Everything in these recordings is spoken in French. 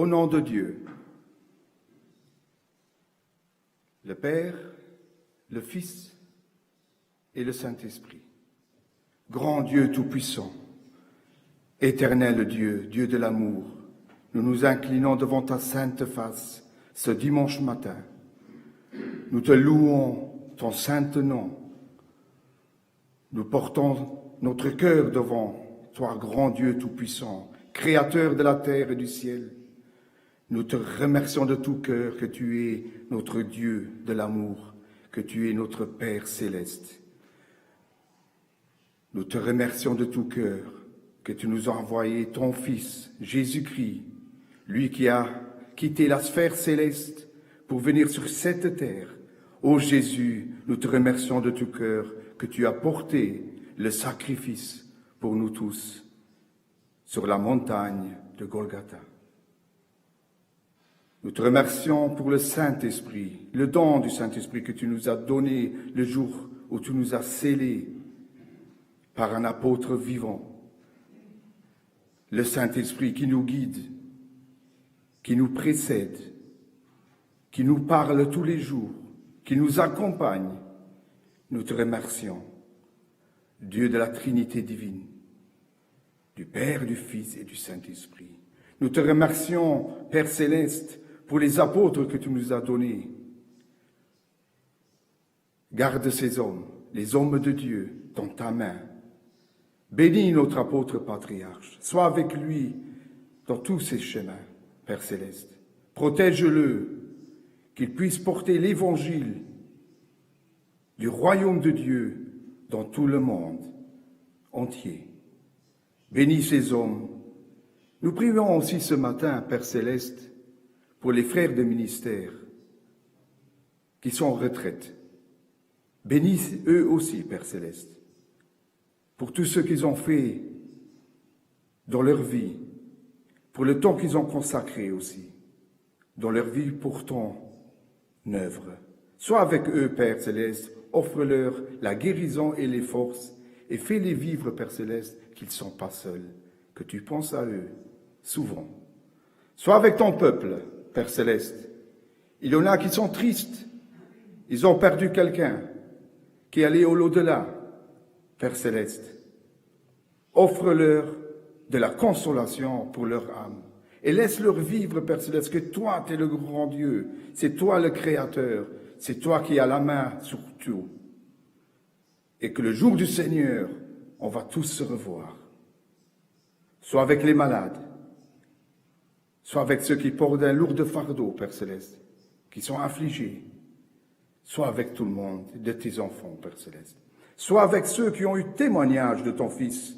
Au nom de Dieu, le Père, le Fils et le Saint-Esprit. Grand Dieu tout-puissant, éternel Dieu, Dieu de l'amour, nous nous inclinons devant ta sainte face ce dimanche matin. Nous te louons ton saint nom. Nous portons notre cœur devant toi, grand Dieu tout-puissant, créateur de la terre et du ciel. Nous te remercions de tout cœur que tu es notre Dieu de l'amour, que tu es notre Père céleste. Nous te remercions de tout cœur que tu nous as envoyé ton Fils, Jésus-Christ, lui qui a quitté la sphère céleste pour venir sur cette terre. Ô Jésus, nous te remercions de tout cœur que tu as porté le sacrifice pour nous tous sur la montagne de Golgotha. Nous te remercions pour le Saint-Esprit, le don du Saint-Esprit que tu nous as donné le jour où tu nous as scellés par un apôtre vivant. Le Saint-Esprit qui nous guide, qui nous précède, qui nous parle tous les jours, qui nous accompagne. Nous te remercions, Dieu de la Trinité divine, du Père, du Fils et du Saint-Esprit. Nous te remercions, Père céleste, pour les apôtres que tu nous as donnés. Garde ces hommes, les hommes de Dieu, dans ta main. Bénis notre apôtre patriarche. Sois avec lui dans tous ses chemins, Père céleste. Protège-le, qu'il puisse porter l'évangile du royaume de Dieu dans tout le monde entier. Bénis ces hommes. Nous prions aussi ce matin, Père céleste, pour les frères de ministère qui sont en retraite. Bénis eux aussi, Père céleste, pour tout ce qu'ils ont fait dans leur vie, pour le temps qu'ils ont consacré aussi, dans leur vie pour ton œuvre. Sois avec eux, Père céleste, offre-leur la guérison et les forces, et fais-les vivre, Père céleste, qu'ils ne sont pas seuls, que tu penses à eux souvent. Sois avec ton peuple, Père céleste. Il y en a qui sont tristes. Ils ont perdu quelqu'un qui est allé au-delà, Père céleste. Offre-leur de la consolation pour leur âme. Et laisse-leur vivre, Père céleste, que toi, tu es le grand Dieu. C'est toi le Créateur. C'est toi qui as la main sur tout. Et que le jour du Seigneur, on va tous se revoir. Sois avec les malades. Sois avec ceux qui portent un lourd fardeau, Père céleste, qui sont affligés. Sois avec tout le monde, de tes enfants, Père céleste. Sois avec ceux qui ont eu témoignage de ton Fils,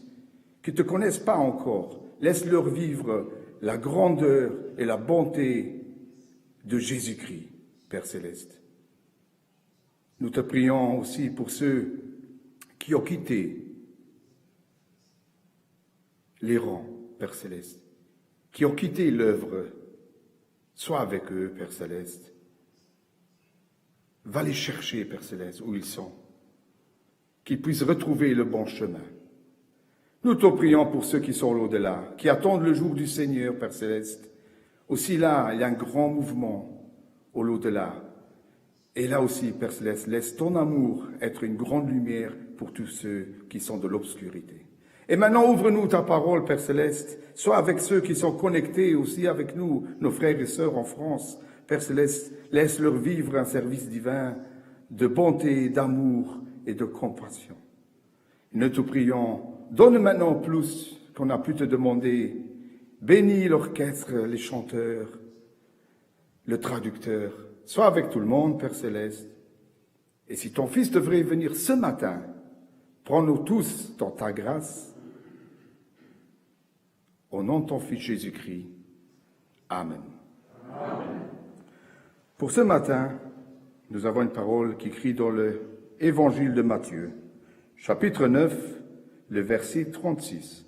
qui ne te connaissent pas encore. Laisse-leur vivre la grandeur et la bonté de Jésus-Christ, Père céleste. Nous te prions aussi pour ceux qui ont quitté les rangs, Père céleste, qui ont quitté l'œuvre. Sois avec eux, Père céleste. Va les chercher, Père céleste, où ils sont, qu'ils puissent retrouver le bon chemin. Nous te prions pour ceux qui sont au-delà, qui attendent le jour du Seigneur, Père céleste. Aussi là, il y a un grand mouvement au-delà. Et là aussi, Père céleste, laisse ton amour être une grande lumière pour tous ceux qui sont de l'obscurité. Et maintenant, ouvre-nous ta parole, Père céleste. Sois avec ceux qui sont connectés aussi avec nous, nos frères et sœurs en France. Père céleste, laisse-leur vivre un service divin de bonté, d'amour et de compassion. Nous te prions, donne maintenant plus qu'on a pu te demander. Bénis l'orchestre, les chanteurs, le traducteur. Sois avec tout le monde, Père céleste. Et si ton Fils devrait venir ce matin, prends-nous tous dans ta grâce. Au nom de ton Fils Jésus-Christ. Amen. Amen. Pour ce matin, nous avons une parole qui crie dans l'Évangile de Matthieu, chapitre 9, le verset 36.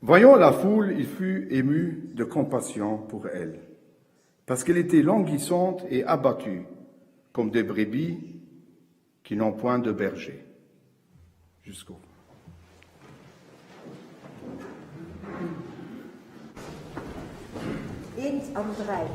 Voyant la foule, il fut ému de compassion pour elle, parce qu'elle était languissante et abattue, comme des brebis qui n'ont point de berger. Jusqu'au bout. Et begint aan het rij.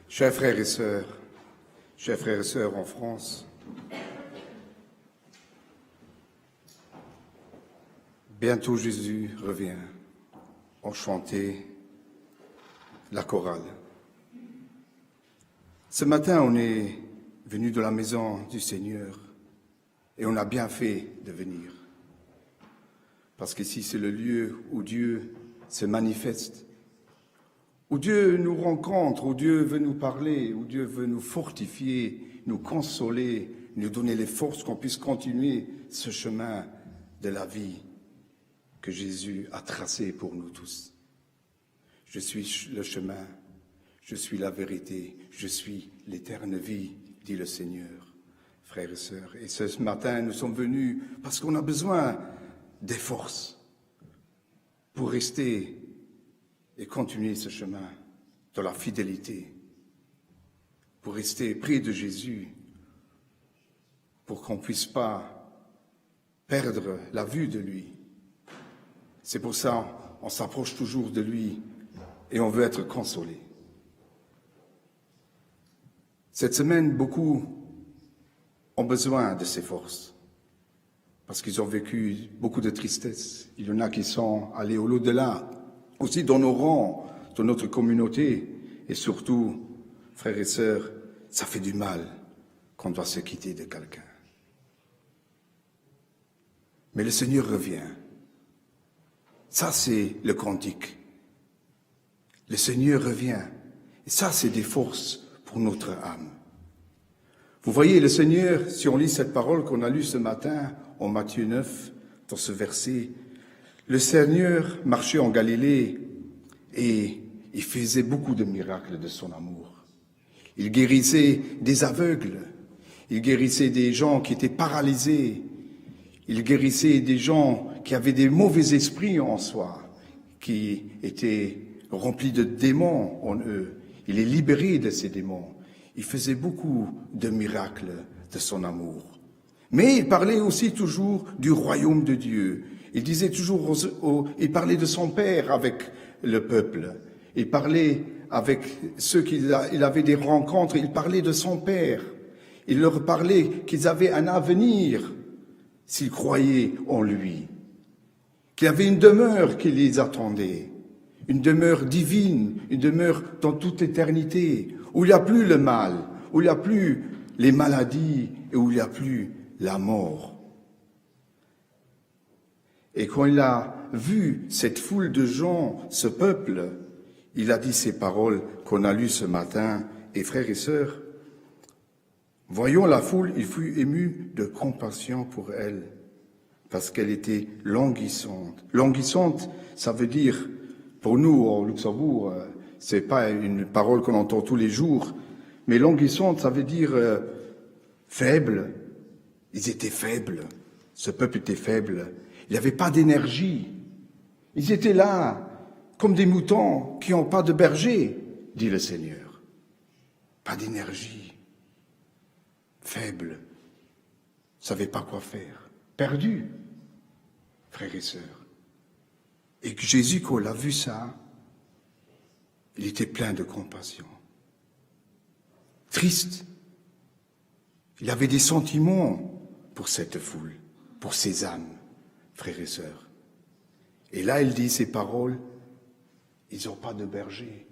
Chers frères et sœurs en France, bientôt Jésus revient. On chantait la chorale. Ce matin, on est venu de la maison du Seigneur et on a bien fait de venir. Parce qu'ici, c'est le lieu où Dieu se manifeste, où Dieu nous rencontre, où Dieu veut nous parler, où Dieu veut nous fortifier, nous consoler, nous donner les forces qu'on puisse continuer ce chemin de la vie que Jésus a tracé pour nous tous. Je suis le chemin, je suis la vérité, je suis l'éternelle vie, dit le Seigneur, frères et sœurs. Et ce matin, nous sommes venus parce qu'on a besoin des forces pour rester et continuer ce chemin de la fidélité, pour rester près de Jésus, pour qu'on ne puisse pas perdre la vue de lui. C'est pour ça qu'on s'approche toujours de lui et on veut être consolé. Cette semaine, beaucoup ont besoin de ces forces parce qu'ils ont vécu beaucoup de tristesse. Il y en a qui sont allés au-delà, aussi dans nos rangs, dans notre communauté, et surtout, frères et sœurs, ça fait du mal qu'on doit se quitter de quelqu'un. Mais le Seigneur revient. Ça, c'est le cantique. Le Seigneur revient. Et ça, c'est des forces pour notre âme. Vous voyez, le Seigneur, si on lit cette parole qu'on a lue ce matin, en Matthieu 9, dans ce verset, le Seigneur marchait en Galilée et il faisait beaucoup de miracles de son amour. Il guérissait des aveugles, il guérissait des gens qui étaient paralysés, Il guérissait des gens qui avaient des mauvais esprits en soi, qui étaient remplis de démons en eux. Il les libérait de ces démons. Il faisait beaucoup de miracles de son amour. Mais il parlait aussi toujours du royaume de Dieu. Il disait toujours, il parlait de son Père avec le peuple. Il parlait avec ceux il avait des rencontres. Il parlait de son Père. Il leur parlait qu'ils avaient un avenir s'ils croyaient en lui. Qu'il y avait une demeure qui les attendait. Une demeure divine, une demeure dans toute éternité, où il n'y a plus le mal, où il n'y a plus les maladies et où il n'y a plus la mort. Et quand il a vu cette foule de gens, ce peuple, il a dit ces paroles qu'on a lues ce matin. Et frères et sœurs, voyant la foule, il fut ému de compassion pour elle, parce qu'elle était languissante. Languissante, ça veut dire, pour nous au Luxembourg, c'est pas une parole qu'on entend tous les jours, mais languissante, ça veut dire faible. Ils étaient faibles. Ce peuple était faible. Il n'y avait pas d'énergie. Ils étaient là, comme des moutons qui n'ont pas de berger, dit le Seigneur. Pas d'énergie. Faible. Ne savaient pas quoi faire. Perdus, frères et sœurs. Et que Jésus, quand il a vu ça, il était plein de compassion. Triste. Il avait des sentiments pour cette foule, pour ces âmes, frères et sœurs. Et là, il dit ces paroles, ils n'ont pas de berger.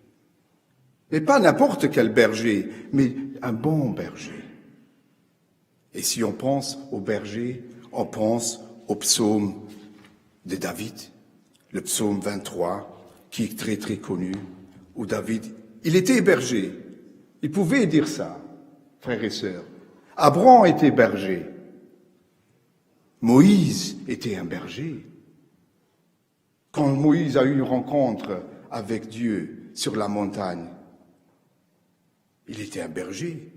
Mais pas n'importe quel berger, mais un bon berger. Et si on pense au berger, on pense au psaume de David, le psaume 23, qui est très très connu, où David, il était berger. Il pouvait dire ça, frères et sœurs. Abraham était berger. Moïse était un berger. Quand Moïse a eu une rencontre avec Dieu sur la montagne, il était un berger.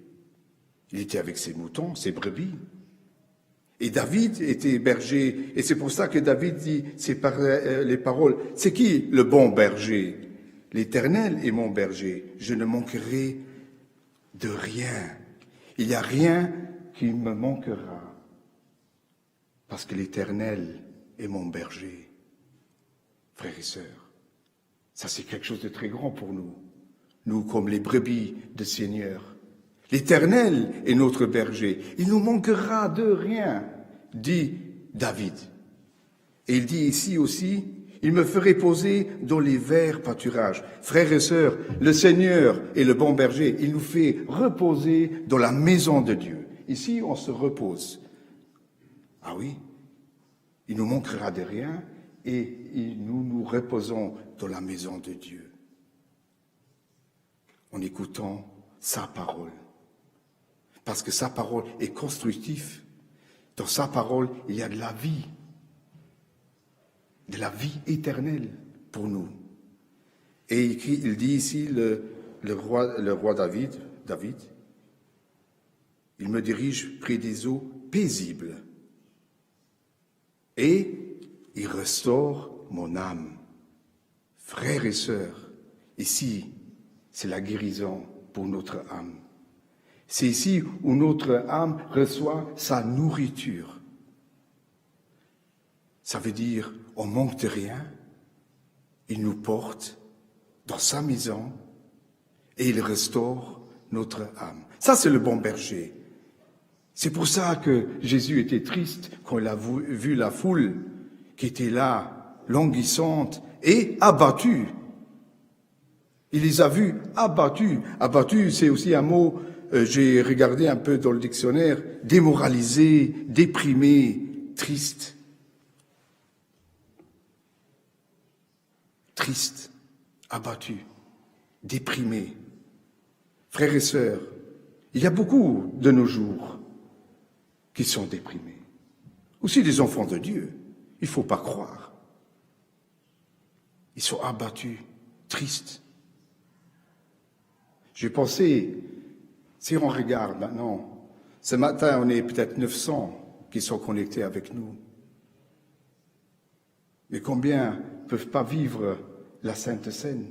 Il était avec ses moutons, ses brebis. Et David était berger. Et c'est pour ça que David dit les paroles. C'est qui le bon berger? L'Éternel est mon berger. Je ne manquerai de rien. Il n'y a rien qui me manquera. Parce que l'Éternel est mon berger. Frères et sœurs, ça c'est quelque chose de très grand pour nous. Nous, comme les brebis du Seigneur. L'Éternel est notre berger. Il nous manquera de rien, dit David. Et il dit ici aussi, il me ferait poser dans les verts pâturages. Frères et sœurs, le Seigneur est le bon berger. Il nous fait reposer dans la maison de Dieu. Ici, on se repose. Ah oui, il nous manquera de rien et nous nous reposons dans la maison de Dieu. En écoutant sa parole. Parce que sa parole est constructive. Dans sa parole, il y a de la vie éternelle pour nous. Et il dit ici, le roi David, il me dirige près des eaux paisibles et il restaure mon âme. Frères et sœurs, ici, c'est la guérison pour notre âme. C'est ici où notre âme reçoit sa nourriture. Ça veut dire, on manque de rien, il nous porte dans sa maison et il restaure notre âme. Ça, c'est le bon berger. C'est pour ça que Jésus était triste quand il a vu la foule qui était là, languissante et abattue. Il les a vus abattus. Abattus, c'est aussi un mot, j'ai regardé un peu dans le dictionnaire, démoralisé, déprimé, triste. Triste, abattu, déprimé. Frères et sœurs, il y a beaucoup de nos jours qui sont déprimés. Aussi des enfants de Dieu, il ne faut pas croire. Ils sont abattus, tristes. J'ai pensé, si on regarde maintenant, ce matin on est peut-être 900 qui sont connectés avec nous. Mais combien ne peuvent pas vivre la Sainte Seine?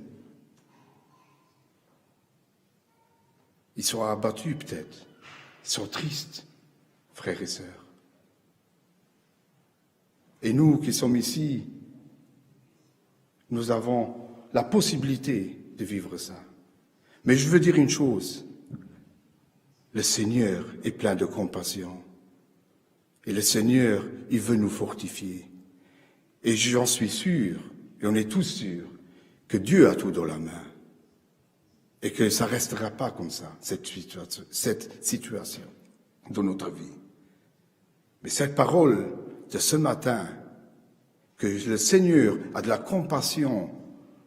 Ils sont abattus peut-être, ils sont tristes, frères et sœurs. Et nous qui sommes ici, nous avons la possibilité de vivre ça. Mais je veux dire une chose, le Seigneur est plein de compassion. Et le Seigneur, il veut nous fortifier. Et j'en suis sûr, et on est tous sûrs, que Dieu a tout dans la main. Et que ça ne restera pas comme ça, cette situation dans notre vie. Mais cette parole de ce matin, que le Seigneur a de la compassion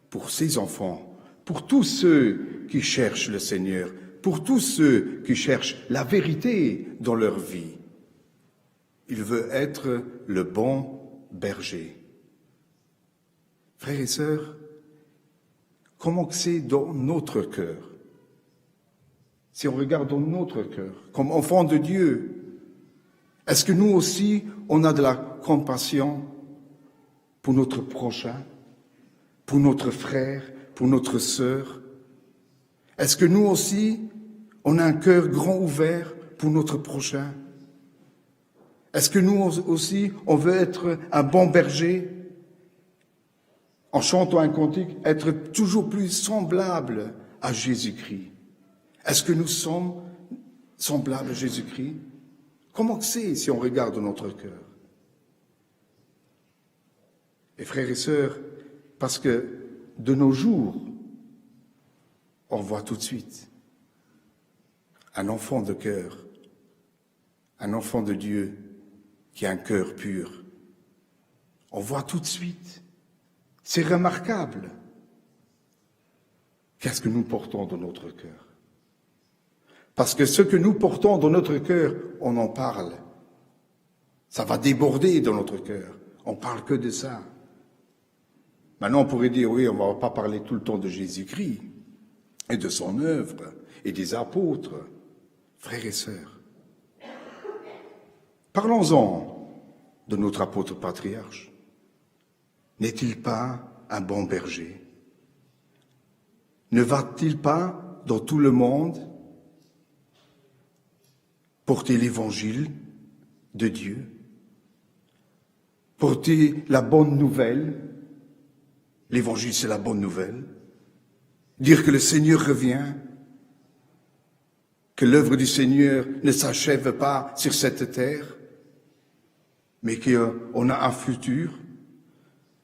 pour ses enfants, pour tous ceux qui cherchent le Seigneur, pour tous ceux qui cherchent la vérité dans leur vie. Il veut être le bon berger. Frères et sœurs, comment c'est dans notre cœur? Si on regarde dans notre cœur, comme enfants de Dieu, est-ce que nous aussi, on a de la compassion pour notre prochain, pour notre frère, pour notre sœur? Est-ce que nous aussi, on a un cœur grand ouvert pour notre prochain? Est-ce que nous aussi, on veut être un bon berger? En chantant un cantique, être toujours plus semblable à Jésus-Christ. Est-ce que nous sommes semblables à Jésus-Christ? Comment c'est si on regarde notre cœur? Et frères et sœurs, parce que de nos jours, on voit tout de suite un enfant de cœur, un enfant de Dieu qui a un cœur pur. On voit tout de suite. C'est remarquable. Qu'est-ce que nous portons dans notre cœur? Parce que ce que nous portons dans notre cœur, on en parle. Ça va déborder dans notre cœur. On parle que de ça. Maintenant, on pourrait dire, oui, on ne va pas parler tout le temps de Jésus-Christ et de son œuvre et des apôtres. Frères et sœurs, parlons-en de notre apôtre patriarche. N'est-il pas un bon berger? Ne va-t-il pas dans tout le monde porter l'évangile de Dieu? Porter la bonne nouvelle? L'évangile, c'est la bonne nouvelle. Dire que le Seigneur revient, que l'œuvre du Seigneur ne s'achève pas sur cette terre, mais qu'on a un futur.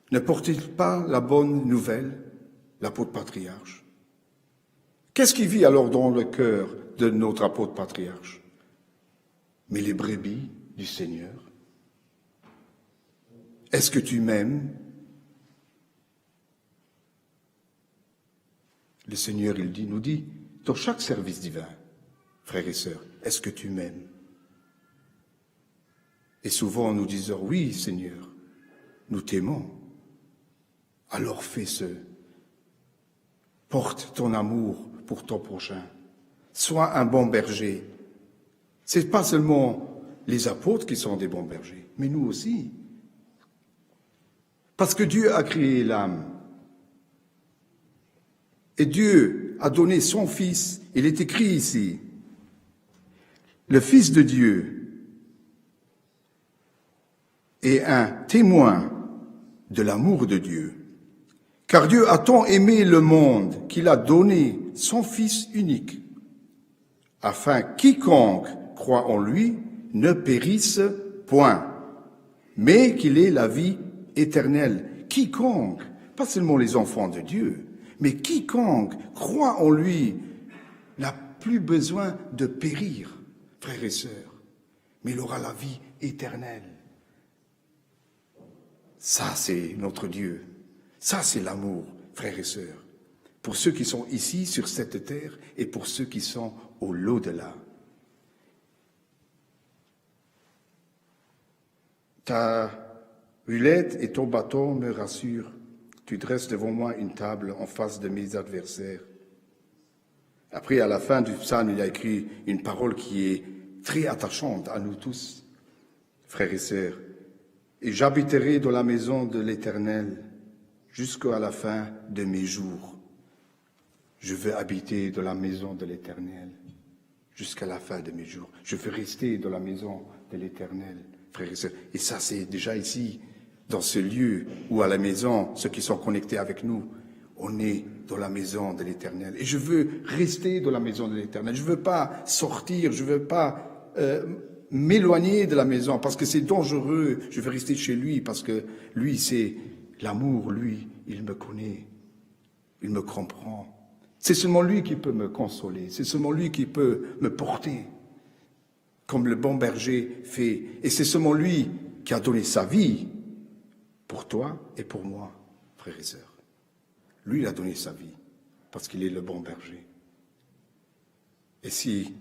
Ne porte-t-il pas la bonne nouvelle, l'apôtre patriarche? Qu'est-ce qui vit alors dans le cœur de notre apôtre patriarche? Mais les brebis du Seigneur. Est-ce que tu m'aimes? Le Seigneur, il nous dit, dans chaque service divin, frères et sœurs, est-ce que tu m'aimes? Et souvent nous disons, oui Seigneur, nous t'aimons. Alors fais-ce. Porte ton amour pour ton prochain. Sois un bon berger. Ce n'est pas seulement les apôtres qui sont des bons bergers, mais nous aussi. Parce que Dieu a créé l'âme. Et Dieu a donné son Fils. Il est écrit ici. Le Fils de Dieu est un témoin de l'amour de Dieu. Car Dieu a tant aimé le monde qu'il a donné son Fils unique, afin quiconque croit en lui ne périsse point, mais qu'il ait la vie éternelle. Quiconque, pas seulement les enfants de Dieu, mais quiconque croit en lui n'a plus besoin de périr, frères et sœurs, mais il aura la vie éternelle. Ça, c'est notre Dieu. Ça, c'est l'amour, frères et sœurs, pour ceux qui sont ici, sur cette terre, et pour ceux qui sont au l'au-delà. Ta hulette et ton bâton me rassurent. Tu dresses devant moi une table en face de mes adversaires. Après, à la fin du psaume, il a écrit une parole qui est très attachante à nous tous, frères et sœurs. et j'habiterai dans la maison de l'Éternel jusqu'à la fin de mes jours. Je veux habiter dans la maison de l'Éternel jusqu'à la fin de mes jours. Je veux rester dans la maison de l'Éternel, frères et sœurs. Et ça, c'est déjà ici, dans ce lieu, ou à la maison, ceux qui sont connectés avec nous, on est dans la maison de l'Éternel. Et je veux rester dans la maison de l'Éternel. Je ne veux pas sortir, je ne veux pas m'éloigner de la maison, parce que c'est dangereux. Je veux rester chez lui, parce que lui, c'est l'amour. Lui, il me connaît, il me comprend. C'est seulement lui qui peut me consoler, c'est seulement lui qui peut me porter, comme le bon berger fait. Et c'est seulement lui qui a donné sa vie pour toi et pour moi, frères et sœurs. Lui, il a donné sa vie, parce qu'il est le bon berger. Et si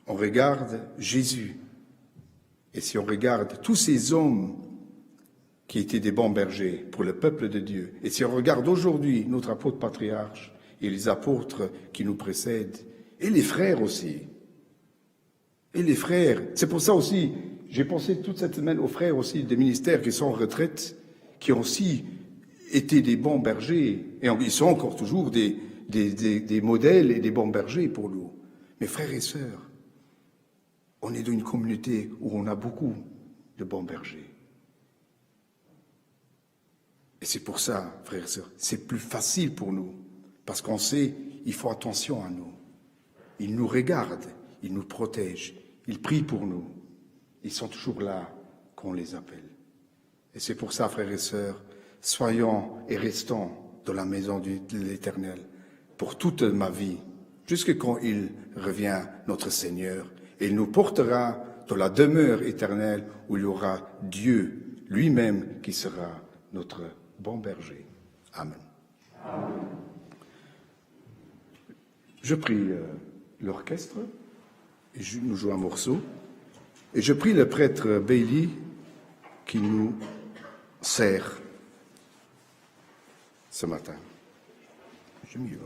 on regarde Jésus, et si on regarde tous ces hommes qui étaient des bons bergers pour le peuple de Dieu, et si on regarde aujourd'hui notre apôtre patriarche, et les apôtres qui nous précèdent, et les frères aussi. Et les frères, c'est pour ça aussi, j'ai pensé toute cette semaine aux frères aussi des ministères qui sont en retraite, qui ont aussi été des bons bergers, et ils sont encore toujours des modèles et des bons bergers pour nous. Mes frères et sœurs, on est dans une communauté où on a beaucoup de bons bergers. Et c'est pour ça, frères et sœurs, c'est plus facile pour nous. Parce qu'on sait, il faut attention à nous. Ils nous regardent, ils nous protègent, ils prient pour nous. Ils sont toujours là quand on les appelle. Et c'est pour ça, frères et sœurs, soyons et restons dans la maison de l'Éternel pour toute ma vie, jusqu'à quand il revient, notre Seigneur, et il nous portera dans la demeure éternelle où il y aura Dieu lui-même qui sera notre bon berger. Amen. Amen. Je prie l'orchestre, et nous jouons un morceau, et je prie le prêtre Bailey qui nous sert ce matin. Je m'y vais.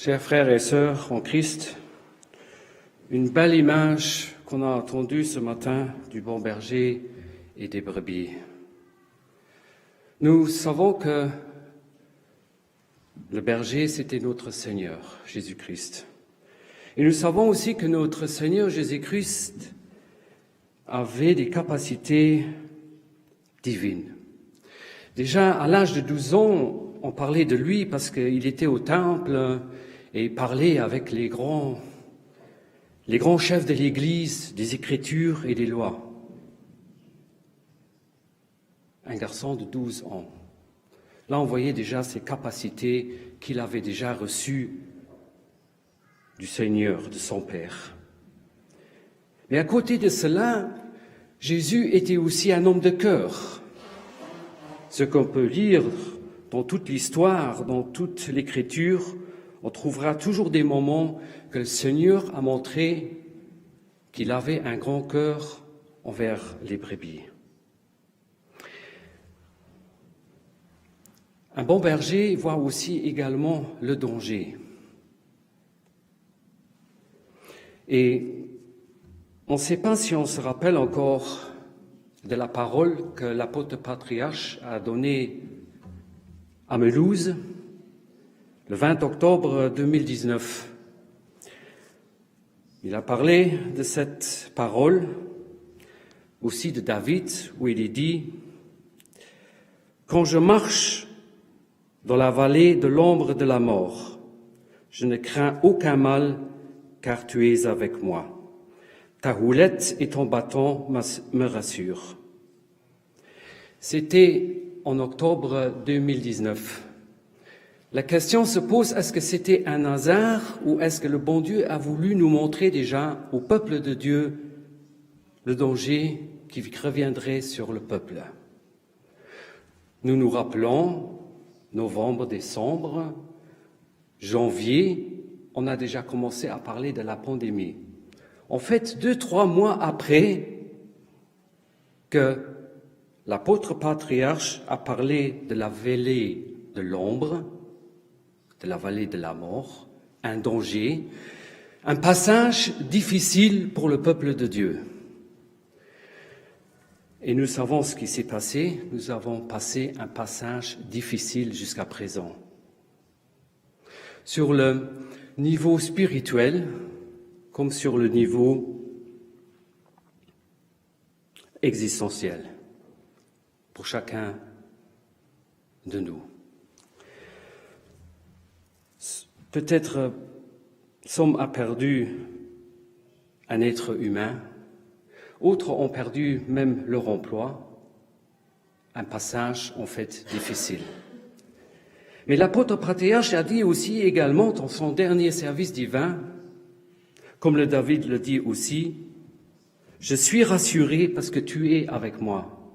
Chers frères et sœurs en Christ, une belle image qu'on a entendue ce matin du bon berger et des brebis. Nous savons que le berger, c'était notre Seigneur, Jésus-Christ. Et nous savons aussi que notre Seigneur Jésus-Christ avait des capacités divines. Déjà, à l'âge de 12 ans, on parlait de lui parce qu'il était au temple et il parlait avec les grands chefs de l'Église, des Écritures et des lois. Un garçon de 12 ans. Là, on voyait déjà ses capacités qu'il avait déjà reçues du Seigneur, de son Père. Mais à côté de cela, Jésus était aussi un homme de cœur. Ce qu'on peut lire dans toute l'histoire, dans toute l'Écriture, on trouvera toujours des moments que le Seigneur a montré qu'il avait un grand cœur envers les brebis. Un bon berger voit aussi également le danger. Et on ne sait pas si on se rappelle encore de la parole que l'apôtre patriarche a donnée à Mulhouse le 20 octobre 2019. Il a parlé de cette parole, aussi de David, où il est dit « Quand je marche dans la vallée de l'ombre de la mort, je ne crains aucun mal, car tu es avec moi. Ta houlette et ton bâton me rassurent. » C'était en octobre 2019. La question se pose, est-ce que c'était un hasard ou est-ce que le bon Dieu a voulu nous montrer déjà au peuple de Dieu le danger qui reviendrait sur le peuple? Nous nous rappelons, novembre, décembre, janvier, on a déjà commencé à parler de la pandémie. En fait, 2-3 mois après que l'apôtre patriarche a parlé de la vallée de l'ombre, de la vallée de la mort, un danger, un passage difficile pour le peuple de Dieu. Et nous savons ce qui s'est passé, nous avons passé un passage difficile jusqu'à présent. Sur le niveau spirituel, comme sur le niveau existentiel, pour chacun de nous. Peut-être l'homme a perdu un être humain, autres ont perdu même leur emploi, un passage en fait difficile. Mais l'apôtre patriarche a dit aussi également dans son dernier service divin, comme le David le dit aussi, « Je suis rassuré parce que tu es avec moi. »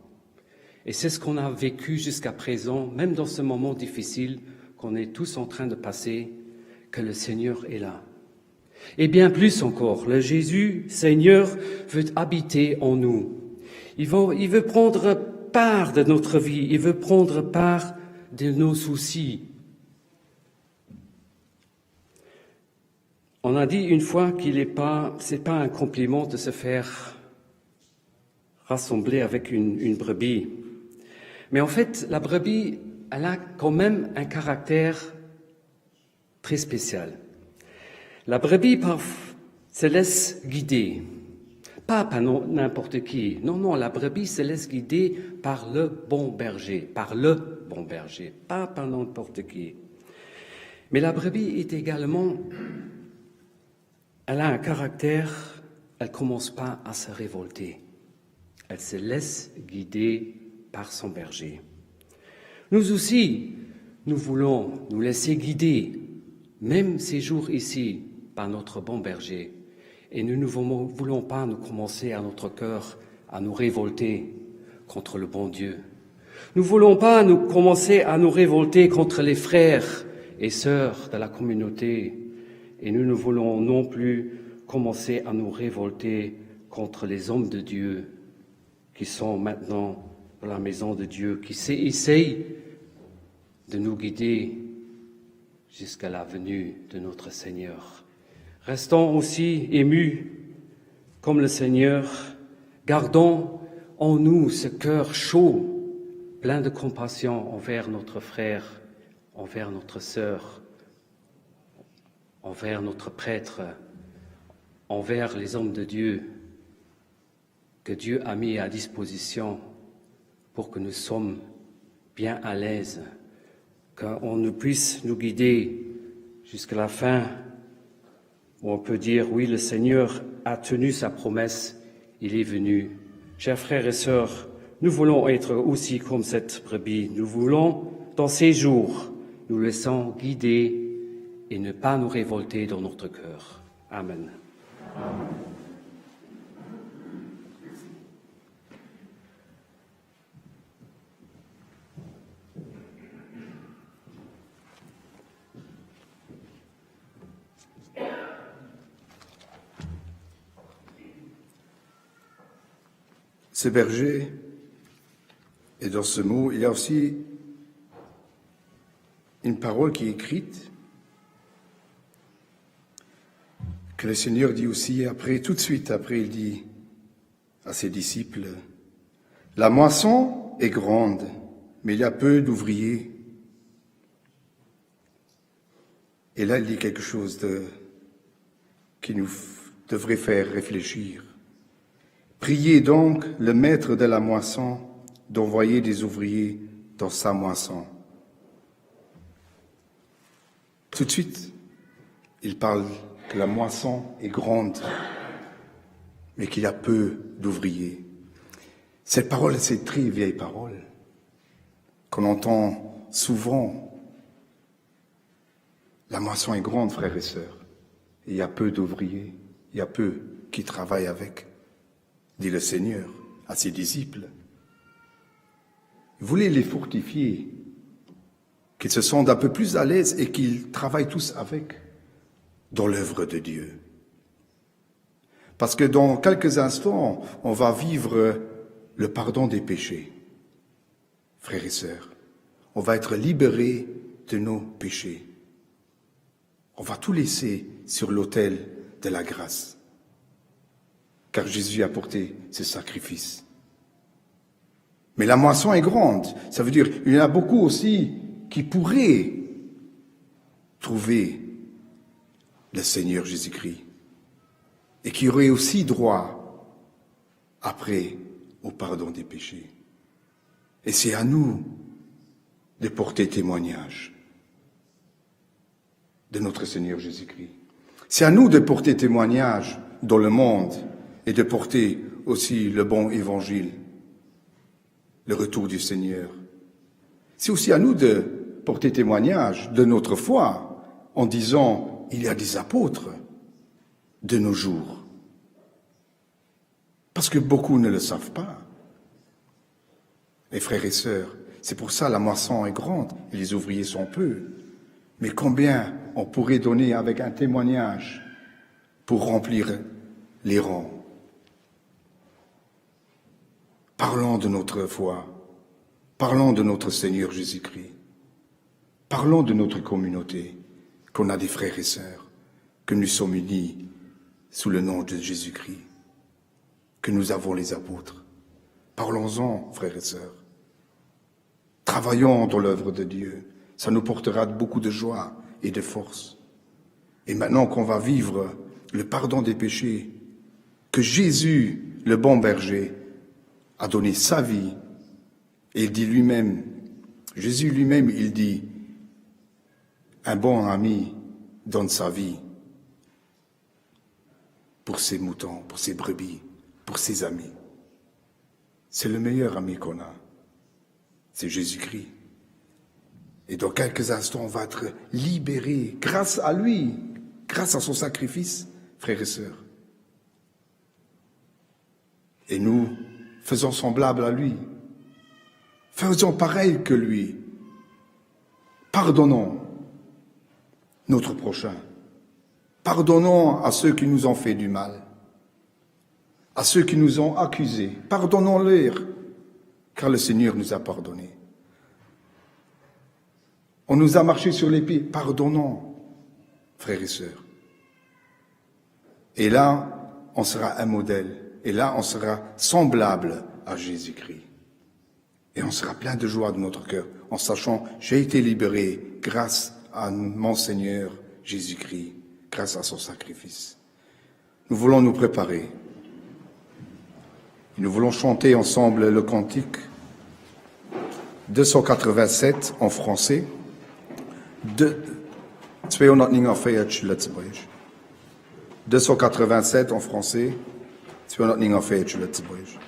Et c'est ce qu'on a vécu jusqu'à présent, même dans ce moment difficile qu'on est tous en train de passer, que le Seigneur est là. Et bien plus encore, le Jésus, Seigneur, veut habiter en nous. Il veut prendre part de notre vie, il veut prendre part de nos soucis. On a dit une fois c'est pas un compliment de se faire rassembler avec une brebis. Mais en fait, la brebis, elle a quand même un caractère très spécial. La brebis se laisse guider, pas par n'importe qui. Non, la brebis se laisse guider par le bon berger, pas par n'importe qui. Mais la brebis est également, elle a un caractère, elle ne commence pas à se révolter. Elle se laisse guider par son berger. Nous aussi, nous voulons nous laisser guider, même ces jours ici, par notre bon berger. Et nous ne voulons pas nous commencer à notre cœur à nous révolter contre le bon Dieu. Nous ne voulons pas nous commencer à nous révolter contre les frères et sœurs de la communauté. Et nous ne voulons non plus commencer à nous révolter contre les hommes de Dieu qui sont maintenant dans la maison de Dieu, qui essayent de nous guider jusqu'à la venue de notre Seigneur. Restons aussi émus comme le Seigneur, gardons en nous ce cœur chaud, plein de compassion envers notre frère, envers notre sœur, envers notre prêtre, envers les hommes de Dieu que Dieu a mis à disposition pour que nous sommes bien à l'aise, qu'on ne puisse nous guider jusqu'à la fin, où on peut dire, oui, le Seigneur a tenu sa promesse, il est venu. Chers frères et sœurs, nous voulons être aussi comme cette brebis. Nous voulons, dans ces jours, nous laisser guider et ne pas nous révolter dans notre cœur. Amen. Ce berger, et dans ce mot, il y a aussi une parole qui est écrite, que le Seigneur dit aussi après, tout de suite après, il dit à ses disciples, « La moisson est grande, mais il y a peu d'ouvriers. » Et là, il dit quelque chose qui nous devrait faire réfléchir. Priez donc le maître de la moisson d'envoyer des ouvriers dans sa moisson. Tout de suite, il parle que la moisson est grande, mais qu'il y a peu d'ouvriers. Cette parole, c'est une très vieille parole qu'on entend souvent. La moisson est grande, frères et sœurs, et il y a peu d'ouvriers, il y a peu qui travaillent avec. Dit le Seigneur à ses disciples. Vous voulez les fortifier, qu'ils se sentent un peu plus à l'aise et qu'ils travaillent tous avec dans l'œuvre de Dieu. Parce que dans quelques instants, on va vivre le pardon des péchés. Frères et sœurs, on va être libérés de nos péchés. On va tout laisser sur l'autel de la grâce. Car Jésus a porté ce sacrifice. Mais la moisson est grande. Ça veut dire qu'il y en a beaucoup aussi qui pourraient trouver le Seigneur Jésus-Christ et qui auraient aussi droit après au pardon des péchés. Et c'est à nous de porter témoignage de notre Seigneur Jésus-Christ. C'est à nous de porter témoignage dans le monde et de porter aussi le bon évangile, le retour du Seigneur. C'est aussi à nous de porter témoignage de notre foi en disant « il y a des apôtres de nos jours ». Parce que beaucoup ne le savent pas. Les frères et sœurs, c'est pour ça la moisson est grande et les ouvriers sont peu. Mais combien on pourrait donner avec un témoignage pour remplir les rangs? Parlons de notre foi, parlons de notre Seigneur Jésus-Christ, parlons de notre communauté, qu'on a des frères et sœurs, que nous sommes unis sous le nom de Jésus-Christ, que nous avons les apôtres. Parlons-en, frères et sœurs. Travaillons dans l'œuvre de Dieu, ça nous portera beaucoup de joie et de force. Et maintenant qu'on va vivre le pardon des péchés, que Jésus, le bon berger, a donné sa vie, et il dit lui-même, Jésus lui-même, il dit, un bon ami donne sa vie pour ses moutons, pour ses brebis, pour ses amis. C'est le meilleur ami qu'on a, c'est Jésus-Christ. Et dans quelques instants, on va être libérés grâce à lui, grâce à son sacrifice, frères et sœurs. Et nous, faisons semblable à lui. Faisons pareil que lui. Pardonnons notre prochain. Pardonnons à ceux qui nous ont fait du mal. À ceux qui nous ont accusés. Pardonnons-leur, car le Seigneur nous a pardonnés. On nous a marché sur les pieds. Pardonnons, frères et sœurs. Et là, on sera un modèle. Et là, on sera semblable à Jésus-Christ. Et on sera plein de joie de notre cœur, en sachant, j'ai été libéré grâce à mon Seigneur Jésus-Christ, grâce à son sacrifice. Nous voulons nous préparer. Nous voulons chanter ensemble le cantique 287 en français. 287 en français. 249 Lützeburg.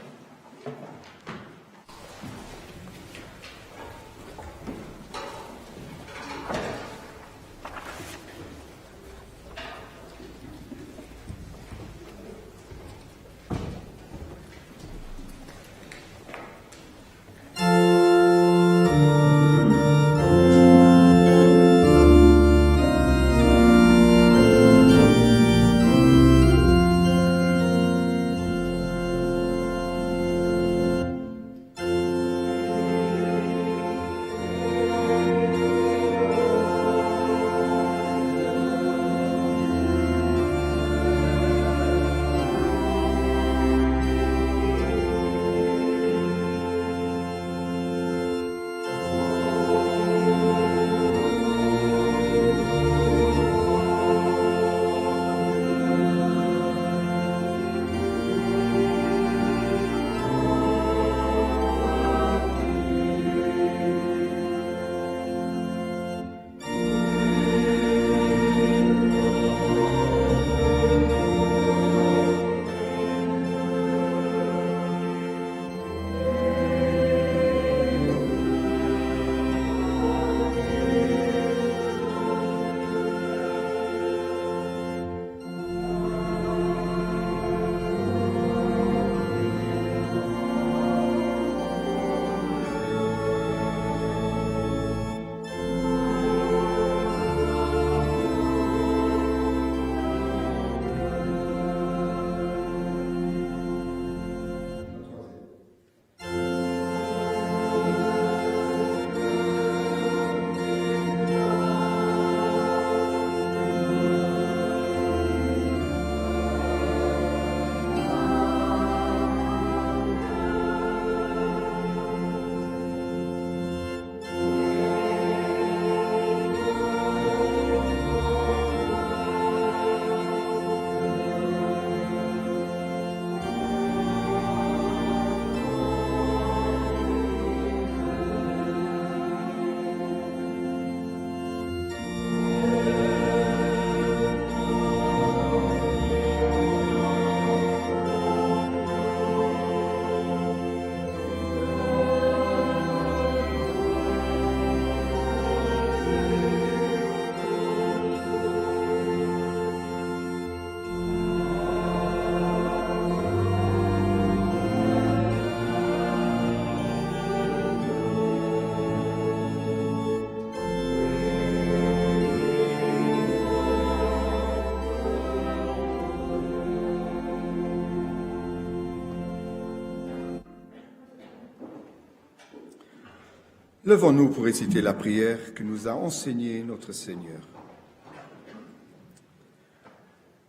Levons-nous pour réciter la prière que nous a enseignée notre Seigneur.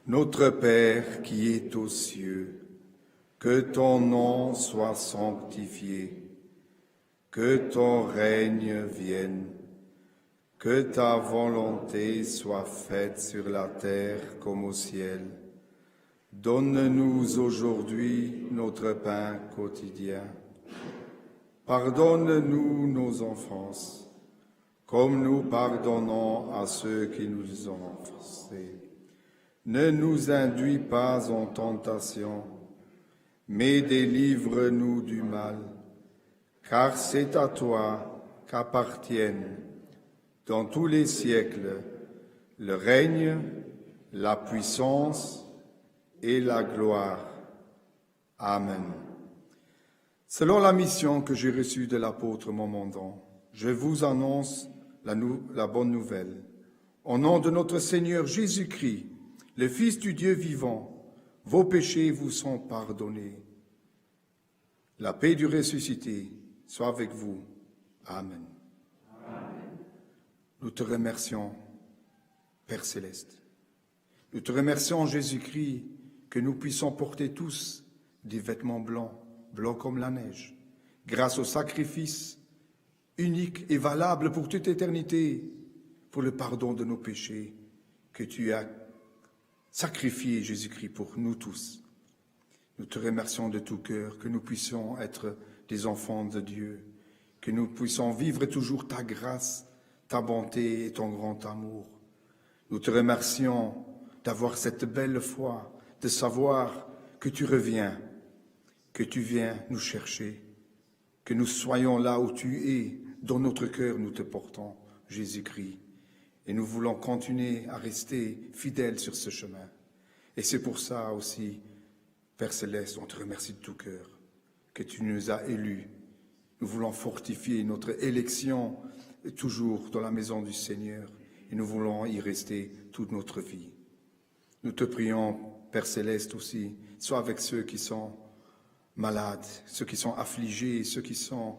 Notre Père qui es aux cieux, que ton nom soit sanctifié, que ton règne vienne, que ta volonté soit faite sur la terre comme au ciel. Donne-nous aujourd'hui notre pain quotidien. Pardonne-nous nos offenses, comme nous pardonnons à ceux qui nous ont offensés. Ne nous induis pas en tentation, mais délivre-nous du mal, car c'est à toi qu'appartiennent, dans tous les siècles, le règne, la puissance et la gloire. Amen. Selon la mission que j'ai reçue de l'apôtre Momondon, je vous annonce la bonne nouvelle. Au nom de notre Seigneur Jésus-Christ, le Fils du Dieu vivant, vos péchés vous sont pardonnés. La paix du ressuscité soit avec vous. Amen. te remercions, Père céleste. Nous te remercions, Jésus-Christ, que nous puissions porter tous des vêtements blancs, blancs comme la neige, grâce au sacrifice unique et valable pour toute éternité, pour le pardon de nos péchés, que tu as sacrifié, Jésus-Christ, pour nous tous. Nous te remercions de tout cœur, que nous puissions être des enfants de Dieu, que nous puissions vivre toujours ta grâce, ta bonté et ton grand amour. Nous te remercions d'avoir cette belle foi, de savoir que tu reviens, que tu viens nous chercher, que nous soyons là où tu es, dans notre cœur nous te portons, Jésus-Christ. Et nous voulons continuer à rester fidèles sur ce chemin. Et c'est pour ça aussi, Père Céleste, on te remercie de tout cœur, que tu nous as élus. Nous voulons fortifier notre élection toujours dans la maison du Seigneur. Et nous voulons y rester toute notre vie. Nous te prions, Père Céleste aussi, sois avec ceux qui sont malades, ceux qui sont affligés, ceux qui sont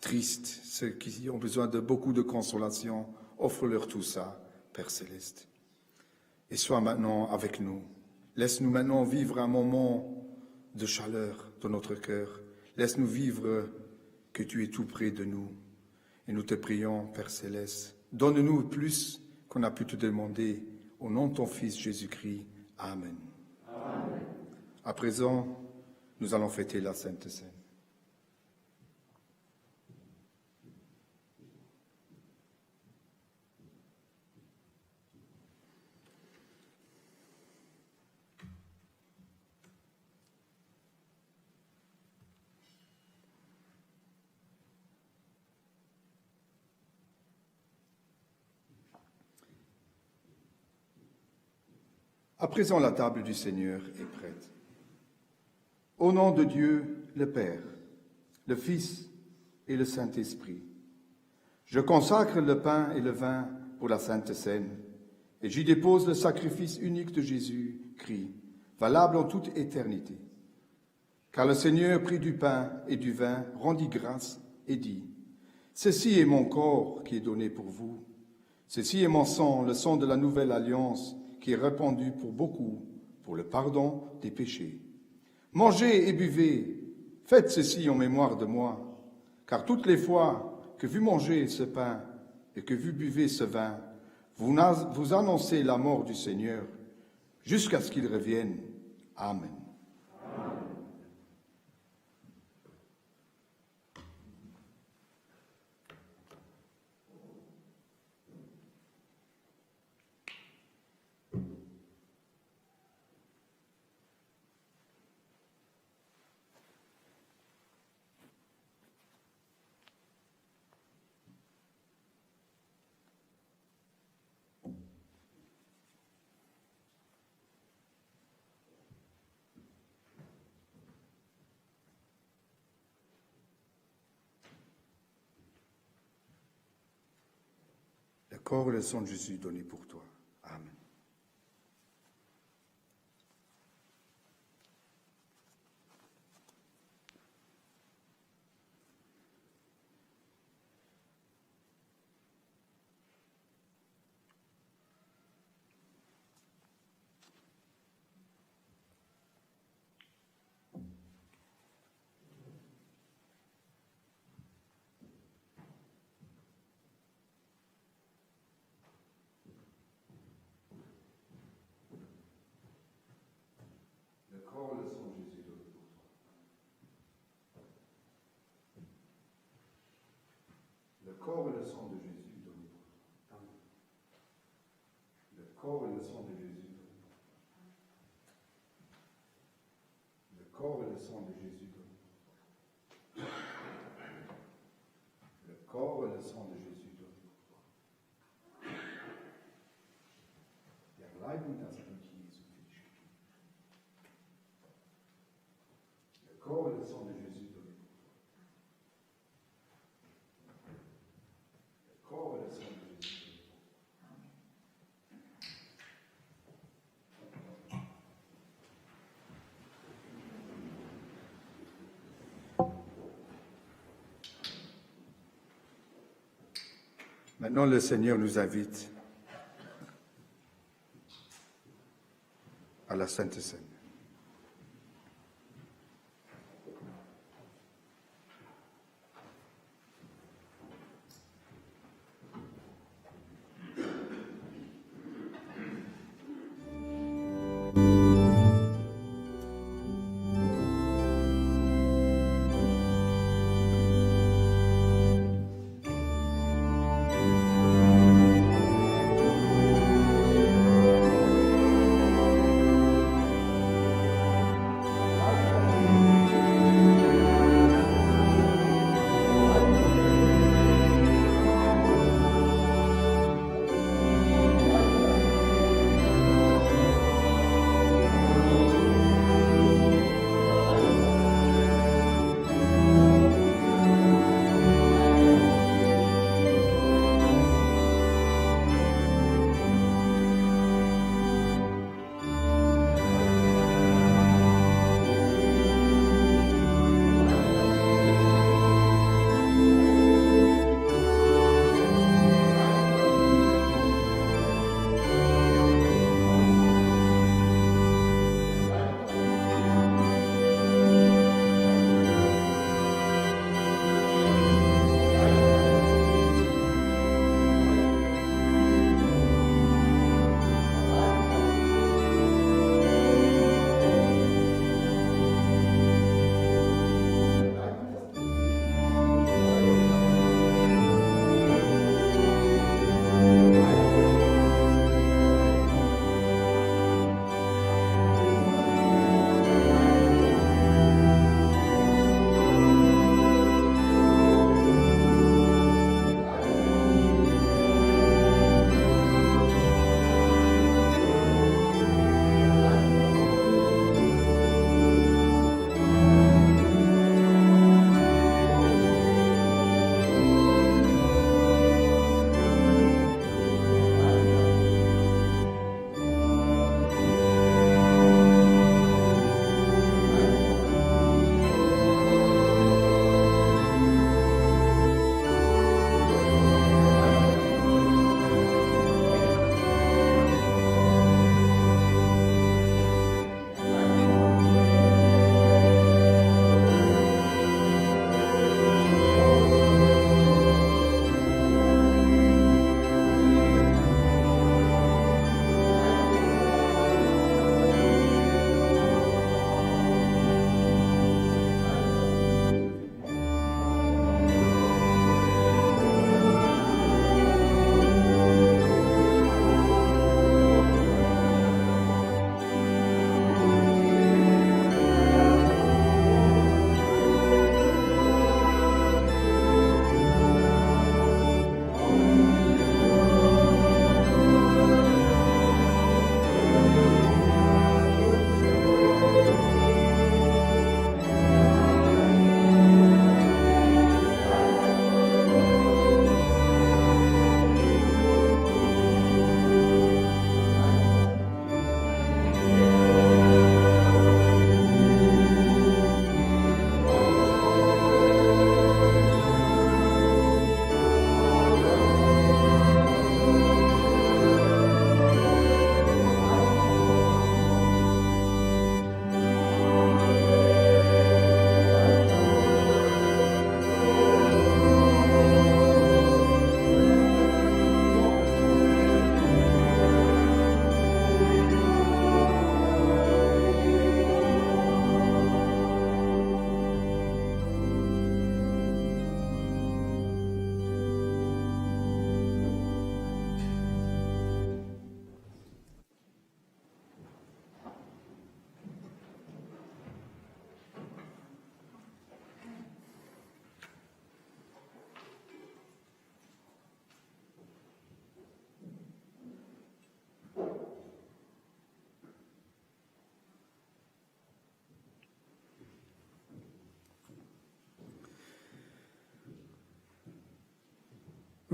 tristes, ceux qui ont besoin de beaucoup de consolation. Offre-leur tout ça, Père Céleste. Et sois maintenant avec nous. Laisse-nous maintenant vivre un moment de chaleur dans notre cœur. Laisse-nous vivre que tu es tout près de nous. Et nous te prions, Père Céleste, donne-nous plus qu'on a pu te demander. Au nom de ton Fils Jésus-Christ. Amen. Amen. À présent, nous allons fêter la Sainte Seine. À présent, la table du Seigneur est prête. Au nom de Dieu, le Père, le Fils et le Saint-Esprit, je consacre le pain et le vin pour la Sainte Seine, et j'y dépose le sacrifice unique de Jésus-Christ, valable en toute éternité. Car le Seigneur prit du pain et du vin, rendit grâce et dit, « Ceci est mon corps qui est donné pour vous. Ceci est mon sang, le sang de la nouvelle alliance, qui est répandu pour beaucoup, pour le pardon des péchés. Mangez et buvez, faites ceci en mémoire de moi, car toutes les fois que vous mangez ce pain et que vous buvez ce vin, vous annoncez la mort du Seigneur, jusqu'à ce qu'il revienne. Amen. Le corps et le sang de Jésus donné pour toi. Amen. Le corps et le sang de Jésus donné pour toi. Le corps et le sang de Jésus donné pour toi. Le corps et le sang de Jésus donné pour toi. Le corps et le sang de Jésus donné pour toi. Der Leib und das Blut Jesu für dich gegeben. Le corps et le sang de Jésus donné pour toi. Le corps et le sang de Jésus donné pour toi. Maintenant, le Seigneur nous invite à la Sainte Seine.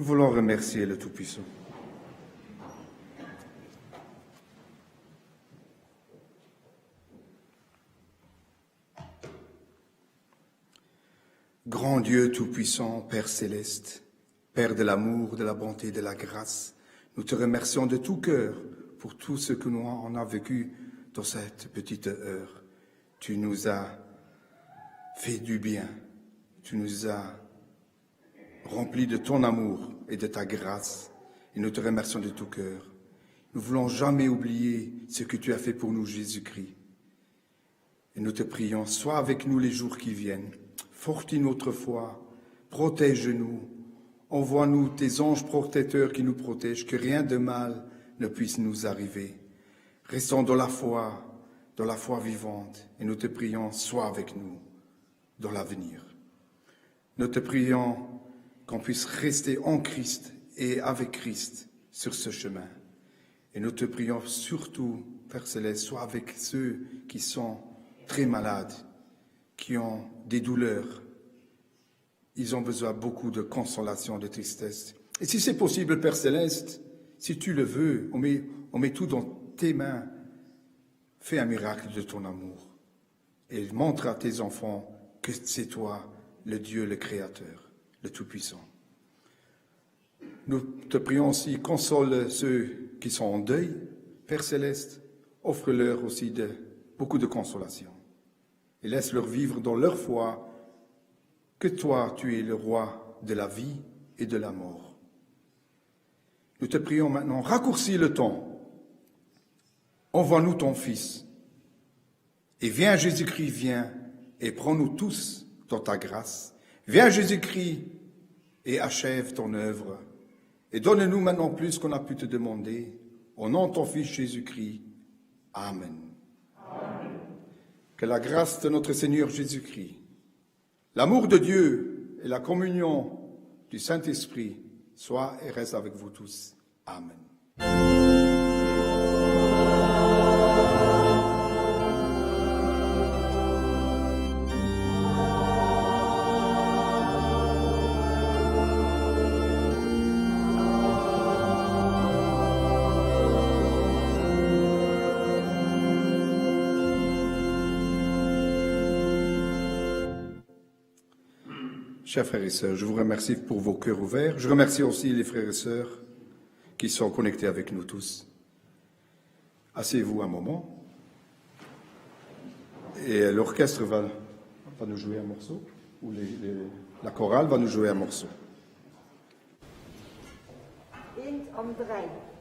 Nous voulons remercier le Tout-Puissant. Grand Dieu Tout-Puissant, Père céleste, Père de l'amour, de la bonté, de la grâce, nous te remercions de tout cœur pour tout ce que nous en avons vécu dans cette petite heure. Tu nous as fait du bien, tu nous as remplis de ton amour et de ta grâce, et nous te remercions de tout cœur. Nous ne voulons jamais oublier ce que tu as fait pour nous, Jésus-Christ. Et nous te prions, sois avec nous les jours qui viennent, fortifie notre foi, protège-nous, envoie-nous tes anges protecteurs qui nous protègent, que rien de mal ne puisse nous arriver. Restons dans la foi vivante, et nous te prions, sois avec nous dans l'avenir. Nous te prions qu'on puisse rester en Christ et avec Christ sur ce chemin. Et nous te prions surtout, Père Céleste, sois avec ceux qui sont très malades, qui ont des douleurs. Ils ont besoin beaucoup de consolation, de tristesse. Et si c'est possible, Père Céleste, si tu le veux, on met tout dans tes mains. Fais un miracle de ton amour et montre à tes enfants que c'est toi, le Dieu, le Créateur, le Tout-Puissant. Nous te prions aussi, console ceux qui sont en deuil. Père Céleste, offre-leur aussi beaucoup de consolation et laisse-leur vivre dans leur foi que toi, tu es le roi de la vie et de la mort. Nous te prions maintenant, raccourcis le temps. Envoie-nous ton Fils. Et viens, Jésus-Christ, viens et prends-nous tous dans ta grâce. Viens, Jésus-Christ, et achève ton œuvre. Et donne-nous maintenant plus qu'on a pu te demander. Au nom de ton Fils Jésus-Christ. Amen. Amen. Que la grâce de notre Seigneur Jésus-Christ, l'amour de Dieu et la communion du Saint-Esprit soient et restent avec vous tous. Amen. Chers frères et sœurs, je vous remercie pour vos cœurs ouverts. Je remercie aussi les frères et sœurs qui sont connectés avec nous tous. Asseyez-vous un moment. Et l'orchestre va nous jouer un morceau, ou la chorale va nous jouer un morceau. Eind om 3.